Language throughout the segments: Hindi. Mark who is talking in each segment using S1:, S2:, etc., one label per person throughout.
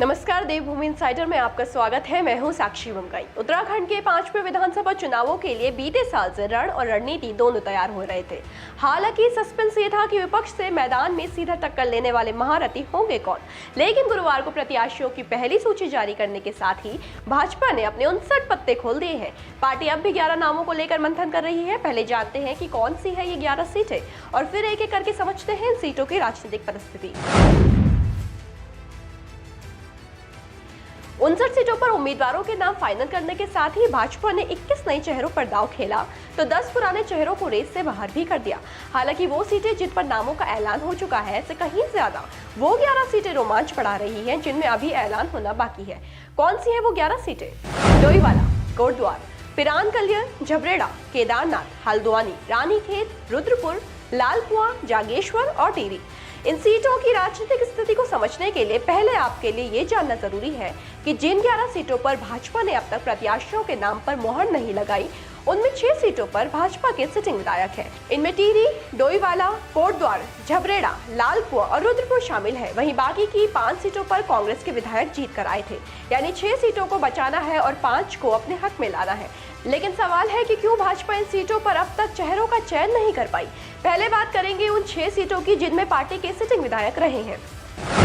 S1: नमस्कार, देवभूमि इनसाइडर में आपका स्वागत है। मैं हूं साक्षी मुमगाई। उत्तराखंड के 5वें विधानसभा चुनावों के लिए बीते साल से रण और रणनीति दोनों तैयार हो रहे थे। हालांकि सस्पेंस ये था कि विपक्ष से मैदान में सीधा टक्कर लेने वाले महारथी होंगे कौन। लेकिन गुरुवार को प्रत्याशियों की पहली सूची जारी करने के साथ ही भाजपा ने अपने 59 पत्ते खोल दिए हैं। पार्टी अब भी 11 नामों को लेकर मंथन कर रही है। पहले जानते हैं कि कौन सी है ये 11 सीटें और फिर एक एक करके समझते हैं इन सीटों की राजनीतिक परिस्थिति। 59 सीटों पर उम्मीदवारों के नाम फाइनल करने के साथ ही भाजपा ने 21 नए चेहरों पर दांव खेला तो 10 पुराने चेहरों को रेस से बाहर भी कर दिया। हालांकि वो सीटें जिन पर नामों का ऐलान हो चुका है से कहीं ज्यादा वो 11 सीटें रोमांच बढ़ा रही हैं जिनमें अभी ऐलान होना बाकी है। कौन सी है वो 11 सीटें? डोईवाला, कोटद्वार, पिरान कलियर, झबरेड़ा, केदारनाथ, हल्द्वानी, रानीखेत, रुद्रपुर, लालकुआं, जागेश्वर और टिहरी। इन सीटों की राजनीतिक स्थिति को समझने के लिए पहले आपके लिए ये जानना जरूरी है कि जिन 11 सीटों पर भाजपा ने अब तक प्रत्याशियों के नाम पर मोहर नहीं लगाई, उनमें 6 सीटों पर भाजपा के सिटिंग विधायक हैं। इनमें टिहरी, डोईवाला, कोटद्वार, झबरेड़ा, लालकुआं और रुद्रपुर शामिल है। वहीं बाकी की 5 सीटों पर कांग्रेस के विधायक जीत कर आए थे, यानी 6 सीटों को बचाना है और 5 को अपने हक में लाना है। लेकिन सवाल है कि क्यों भाजपा इन सीटों पर अब तक चेहरों का चयन नहीं कर पाई। पहले बात करेंगे उन 6 सीटों की जिनमें पार्टी के सिटिंग विधायक रहे हैं।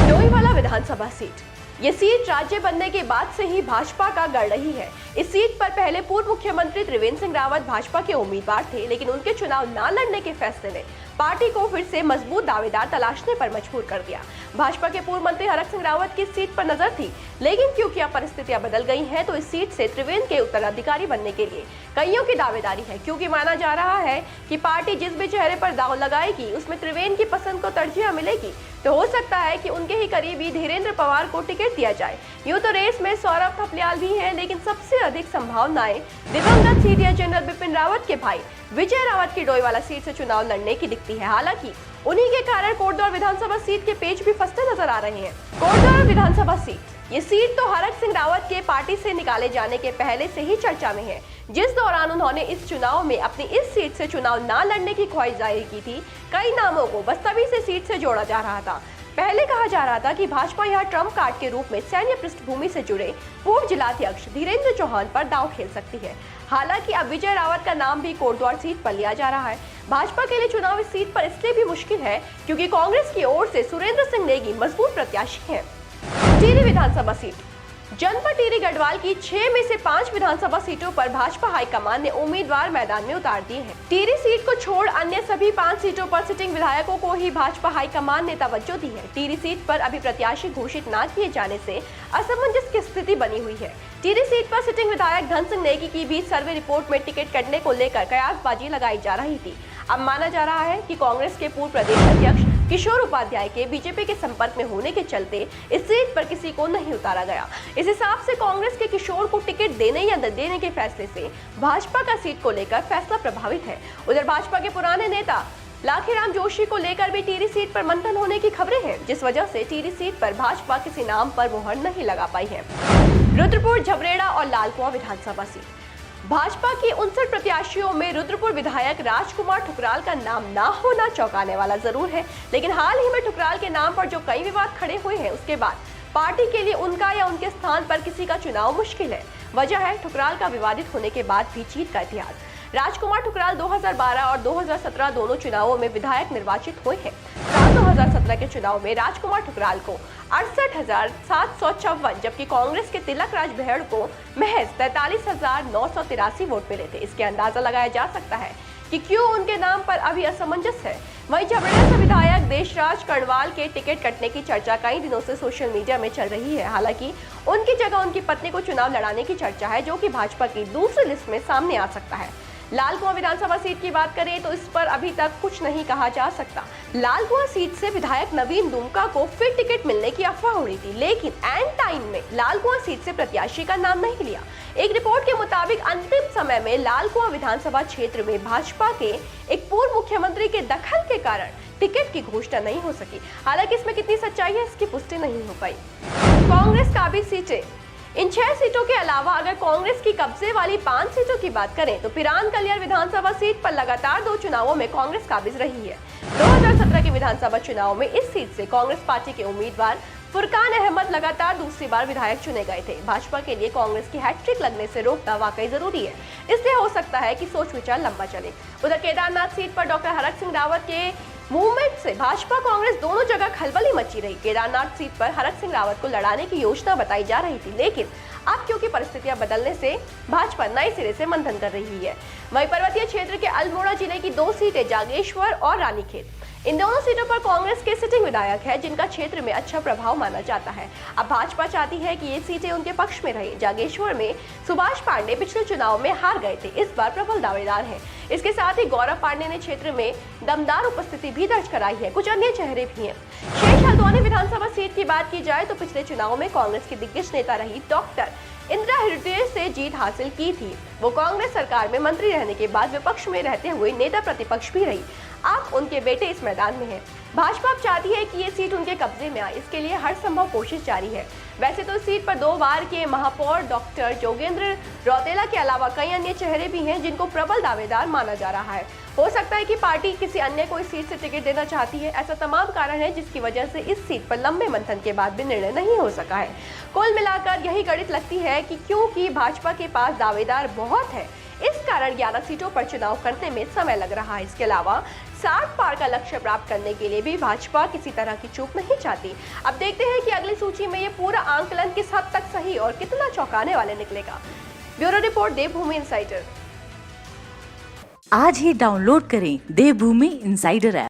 S1: डोईवाला विधानसभा सीट, ये सीट राज्य बनने के बाद से ही भाजपा का गढ़ रही है। इस सीट पर पहले पूर्व मुख्यमंत्री त्रिवेंद्र सिंह रावत भाजपा के उम्मीदवार थे, लेकिन उनके चुनाव न लड़ने के फैसले ने पार्टी को फिर से मजबूत दावेदार तलाशने पर मजबूर कर दिया। भाजपा के पूर्व मंत्री हरक सिंह रावत की इस सीट पर नजर थी, लेकिन क्योंकि अब परिस्थितियां बदल गई हैं तो इस सीट से त्रिवेंद्र के उत्तराधिकारी बनने के लिए कईयों की दावेदारी है। क्योंकि माना जा रहा है कि पार्टी जिस भी चेहरे पर दाव लगाएगी उसमें त्रिवेंद्र की पसंद को तरजीह मिलेगी, तो हो सकता है कि उनके ही करीबी धीरेन्द्र पवार को टिकट दिया जाए। यूं तो रेस में सौरभ थपलियाल भी हैं, लेकिन सबसे अधिक संभावनाएं दिवंगत सीडीएस जनरल बिपिन रावत के भाई विजय रावत की डोईवाला सीट से चुनाव लड़ने की दिखती है। हालांकि उन्हीं के कारण कोटद्वार विधानसभा सीट के पेच भी फंसते नजर आ रहे हैं। कोटद्वार विधानसभा सीट, ये सीट तो हरक सिंह रावत के पार्टी से निकाले जाने के पहले से ही चर्चा में है। जिस दौरान उन्होंने इस चुनाव में अपनी इस सीट से चुनाव न लड़ने की ख्वाहिश जाहिर की थी, कई नामों को बस तभी से सीट से जोड़ा जा रहा था। पहले कहा जा रहा था कि भाजपा यहां ट्रम्प कार्ड के रूप में सैन्य पृष्ठभूमि से जुड़े पूर्व जिलाध्यक्ष धीरेन्द्र चौहान पर दांव खेल सकती है। हालांकि अब विजय रावत का नाम भी कोटद्वार सीट पर लिया जा रहा है। भाजपा के लिए चुनाव इस सीट पर इसलिए भी मुश्किल है क्योंकि कांग्रेस की ओर से सुरेंद्र सिंह नेगी मजबूत प्रत्याशी है। टिहरी विधानसभा सीट, जनपद टिहरी गढ़वाल की 6 में से 5 विधानसभा सीटों पर भाजपा हाईकमान ने उम्मीदवार मैदान में उतार दिए हैं। टिहरी सीट को छोड़ अन्य सभी 5 सीटों पर सिटिंग विधायकों को ही भाजपा हाईकमान ने तवज्जो दी है। टिहरी सीट पर अभी प्रत्याशी घोषित न किए जाने से असमंजस की स्थिति बनी हुई है। टिहरी सीट पर सिटिंग विधायक धन सिंह नेगी की भी सर्वे रिपोर्ट में टिकट कटने को लेकर कयासबाजी लगाई जा रही थी। अब माना जा रहा है कि कांग्रेस के पूर्व प्रदेश अध्यक्ष किशोर उपाध्याय के बीजेपी के संपर्क में होने के चलते इस सीट पर किसी को नहीं उतारा गया। इस हिसाब से कांग्रेस के किशोर को टिकट देने या न देने के फैसले से भाजपा का सीट को लेकर फैसला प्रभावित है। उधर भाजपा के पुराने नेता लाखीराम जोशी को लेकर भी टिहरी सीट पर मंथन होने की खबरें हैं, जिस वजह से टिहरी सीट पर भाजपा किसी नाम पर मोहर नहीं लगा पाई है। रुद्रपुर, झबरेड़ा और लालकुआं विधानसभा सीट, भाजपा की 59 प्रत्याशियों में रुद्रपुर विधायक राजकुमार ठुकराल का नाम ना होना चौंकाने वाला जरूर है। लेकिन हाल ही में ठुकराल के नाम पर जो कई विवाद खड़े हुए हैं, उसके बाद पार्टी के लिए उनका या उनके स्थान पर किसी का चुनाव मुश्किल है। वजह है ठुकराल का विवादित होने के बाद भी जीत का इतिहास। राजकुमार ठुकराल 2012 और 2017 दोनों चुनावों में विधायक निर्वाचित हुए हैं। साल 2017 के चुनाव में राजकुमार ठुकराल को 68,754, जबकि कांग्रेस के तिलक राज बहेड़ को महज 43,983 वोट मिले थे। इसके अंदाजा लगाया जा सकता है कि क्यों उनके नाम पर अभी असमंजस है। वहीं झबरेड़ा से विधायक देशराज कड़वाल के टिकट कटने की चर्चा कई दिनों से सोशल मीडिया में चल रही है। हालांकि उनकी जगह उनकी पत्नी को चुनाव लड़ाने की चर्चा है, जो कि भाजपा की दूसरी लिस्ट में सामने आ सकता है। लालकुआं विधानसभा सीट की बात करें तो इस पर अभी तक कुछ नहीं कहा जा सकता। लालकुआं सीट से विधायक नवीन दुमका को फिर टिकट मिलने की अफवाह हो रही थी, लेकिन एंड टाइम में लालकुआं सीट से प्रत्याशी का नाम नहीं लिया। एक रिपोर्ट के मुताबिक अंतिम समय में लालकुआं विधानसभा क्षेत्र में भाजपा के एक पूर्व मुख्यमंत्री के दखल के कारण टिकट की घोषणा नहीं हो सकी। हालांकि इसमें कितनी सच्चाई है, इसकी पुष्टि नहीं हो पाई। कांग्रेस काबिज सीटें, इन 6 सीटों के अलावा अगर कांग्रेस की कब्जे वाली 5 सीटों की बात करें तो पिरान कलियर विधानसभा सीट पर लगातार 2 चुनावों में कांग्रेस काबिज रही है। 2017 के विधानसभा चुनाव में इस सीट से कांग्रेस पार्टी के उम्मीदवार फुरकान अहमद लगातार दूसरी बार विधायक चुने गए थे। भाजपा के लिए कांग्रेस की हैट्रिक लगने से रोकना वाकई जरूरी है, इसलिए हो सकता है कि सोच विचार लंबा चले। उधर केदारनाथ सीट पर डॉक्टर हरक सिंह रावत के मूवमेंट से भाजपा कांग्रेस दोनों जगह खलबली मची रही। केदारनाथ सीट पर हरक सिंह रावत को लड़ाने की योजना बताई जा रही थी, लेकिन अब क्योंकि परिस्थितियां बदलने से भाजपा नए सिरे से मंथन कर रही है। वहीं पर्वतीय क्षेत्र के अल्मोड़ा जिले की 2 सीटें जागेश्वर और रानीखेत, इन दोनों सीटों पर कांग्रेस के सिटिंग विधायक है, जिनका क्षेत्र में अच्छा प्रभाव माना जाता है। अब भाजपा चाहती है कि ये सीटें उनके पक्ष में रहे। जागेश्वर में सुभाष पांडे पिछले चुनाव में हार गए थे, इस बार प्रबल दावेदार हैं। इसके साथ ही गौरव पांडे ने क्षेत्र में दमदार उपस्थिति भी दर्ज कराई है। कुछ अन्य चेहरे भी हैं। शेष हल्द्वानी विधानसभा सीट की बात की जाए तो पिछले चुनाव में कांग्रेस की दिग्गज नेता रही डॉक्टर इंदिरा हृदय से जीत हासिल की थी। वो कांग्रेस सरकार में मंत्री रहने के बाद विपक्ष में रहते हुए नेता प्रतिपक्ष भी रही। अब उनके बेटे इस मैदान में हैं। भाजपा अब चाहती है कि ये सीट उनके कब्जे में आए, इसके लिए हर संभव कोशिश जारी है। वैसे तो इस सीट पर 2 बार के महापौर डॉक्टर जोगेंद्र रौतेला के अलावा कई अन्य चेहरे भी हैं, जिनको प्रबल दावेदार माना जा रहा है। हो सकता है कि पार्टी किसी अन्य को इस सीट से टिकट देना चाहती है। ऐसा तमाम कारण है जिसकी वजह से इस सीट पर लंबे मंथन के बाद भी निर्णय नहीं हो सका है। कुल मिलाकर यही गणित लगती है कि क्योंकि भाजपा के पास दावेदार बहुत है, इस कारण 11 सीटों पर चुनाव करने में समय लग रहा है। इसके अलावा 60 पार का लक्ष्य प्राप्त करने के लिए भी भाजपा किसी तरह की चूक नहीं चाहती। अब देखते हैं कि अगली सूची में ये पूरा आंकलन किस हद तक सही और कितना चौंकाने वाले निकलेगा। ब्यूरो रिपोर्ट, देवभूमि इनसाइडर।
S2: आज ही डाउनलोड करें देवभूमि इनसाइडर ऐप।